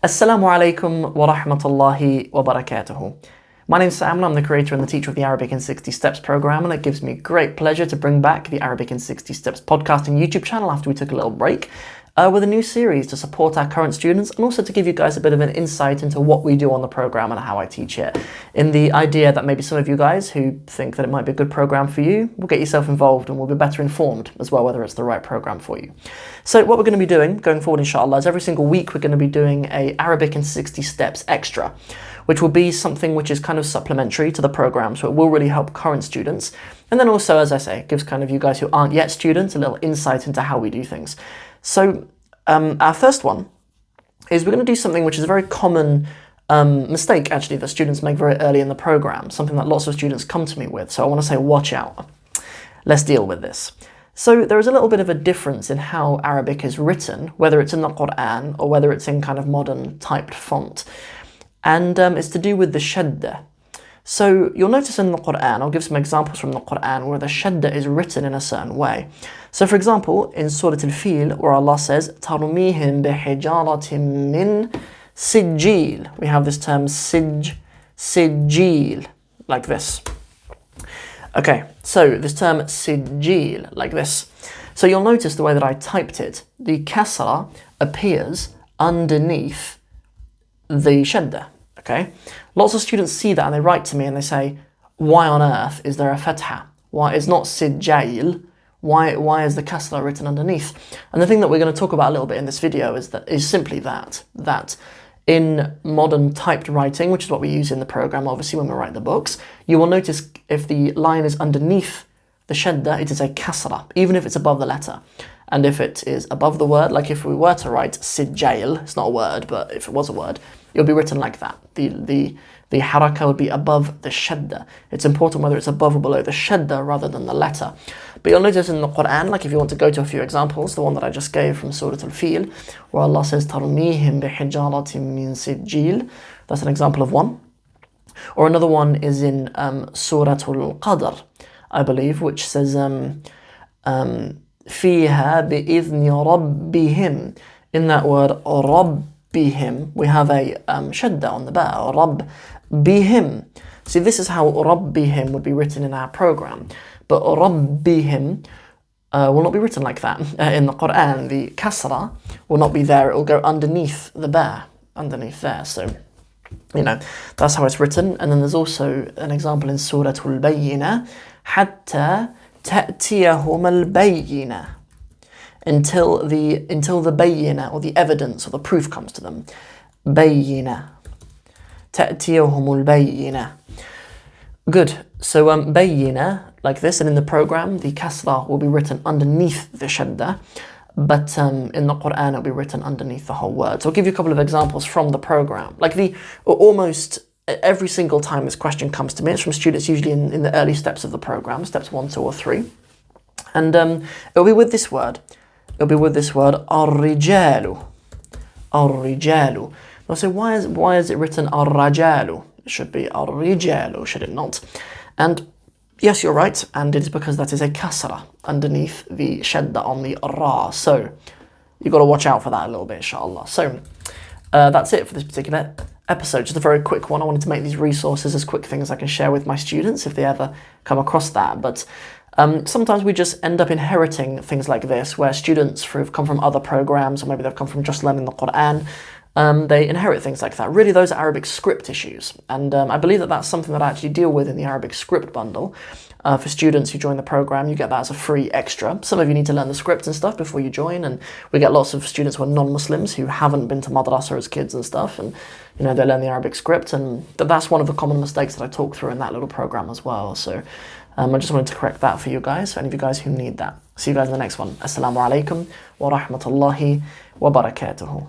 Assalamu alaikum wa rahmatullahi wa barakatuhu. My name is Sam and I'm the creator and the teacher of the Arabic in 60 Steps program, and it gives me great pleasure to bring back the Arabic in 60 Steps podcast and YouTube channel after we took a little break with a new series to support our current students and also to give you guys a bit of an insight into what we do on the program and how I teach it, in the idea that maybe some of you guys who think that it might be a good program for you will get yourself involved and will be better informed as well whether it's the right program for you. So what we're going to be doing going forward, inshallah, is every single week we're going to be doing a Arabic in 60 Steps extra, which will be something which is kind of supplementary to the program, so it will really help current students. And then also, as I say, it gives kind of you guys who aren't yet students a little insight into how we do things. So our first one is we're going to do something which is a very common mistake, actually, that students make very early in the program, something that lots of students come to me with. So I want to say, watch out. Let's deal with this. So there is a little bit of a difference in how Arabic is written, whether it's in the Quran or whether it's in kind of modern typed font. And it's to do with the Shaddah. So you'll notice in the Quran, I'll give some examples from the Quran where the Shaddah is written in a certain way. So for example, in Surah Al-Fil, where Allah says, تَرْمِيهِمْ بِحِجَارَةٍ مِّن سِجِّيلٍ. We have this term sijil, like this. Okay, so this term sijil, like this. So you'll notice the way that I typed it, the kasra appears underneath the Shaddah. Okay, lots of students see that and they write to me and they say, why on earth is there a fatha? Why is not sijil? Why is the kasra written underneath? And the thing that we're going to talk about a little bit in this video is simply that in modern typed writing, which is what we use in the program, obviously when we write the books, you will notice if the line is underneath the Shaddah, it is a kasra, even if it's above the letter. And if it is above the word, like if we were to write sijil, it's not a word, but if it was a word, it would be written like that. The haraka would be above the Shaddah. It's important whether it's above or below the Shaddah rather than the letter. But you'll notice in the Quran, like if you want to go to a few examples, the one that I just gave from Surah Al-Fil, where Allah says, تَرْمِيهِمْ بِحِجَارَةٍ مِّن سِجِّيلٍ. That's an example of one. Or another one is in Surah Al-Qadr, I believe, which says, فِيهَا بِإِذْنِ رَبِّهِمْ. In that word, رَبِّهِمْ, we have a Shaddah on the ba, رَبِّهِمْ. See, this is how رَبِّهِمْ would be written in our program. But رَبِّهِمْ will not be written like that. In the Quran, the kasra will not be there. It will go underneath the ba, underneath there. So, you know, that's how it's written. And then there's also an example in Surah Al-Bayyinah, حَتَّى تَأْتِيَهُمَ الْبَيِّنَةِ. Until the bayyinah, or the evidence, or the proof comes to them. Bayyinah. تَأْتِيَهُمُ الْبَيِّنَةِ. Good. So bayyinah, like this, and in the program, the kasra will be written underneath the Shaddah, but in the Quran, it'll be written underneath the whole word. So I'll give you a couple of examples from the program. Like almost every single time this question comes to me, it's from students usually in the early steps of the program, steps 1, 2, or 3. And it'll be with this word. It'll be with this word, الرجال. الرجال. I'll say, why is it written الرجال? It should be الرجال, should it not? And yes, you're right, and it is because that is a kasra underneath the Shaddah on the ra. So you've got to watch out for that a little bit, inshallah. So that's it for this particular episode. Just a very quick one. I wanted to make these resources as quick things I can share with my students if they ever come across that. But sometimes we just end up inheriting things like this, where students who've come from other programs, or maybe they've come from just learning the Quran, they inherit things like that. Really, those are Arabic script issues. And I believe that that's something that I actually deal with in the Arabic script bundle. For students who join the program, you get that as a free extra. Some of you need to learn the script and stuff before you join, and we get lots of students who are non-Muslims who haven't been to madrasa as kids and stuff, and you know, they learn the Arabic script, and that's one of the common mistakes that I talk through in that little program as well. So I just wanted to correct that for you guys, for any of you guys who need that. See you guys in the next one. Assalamu alaikum wa rahmatullahi wa barakatuhu.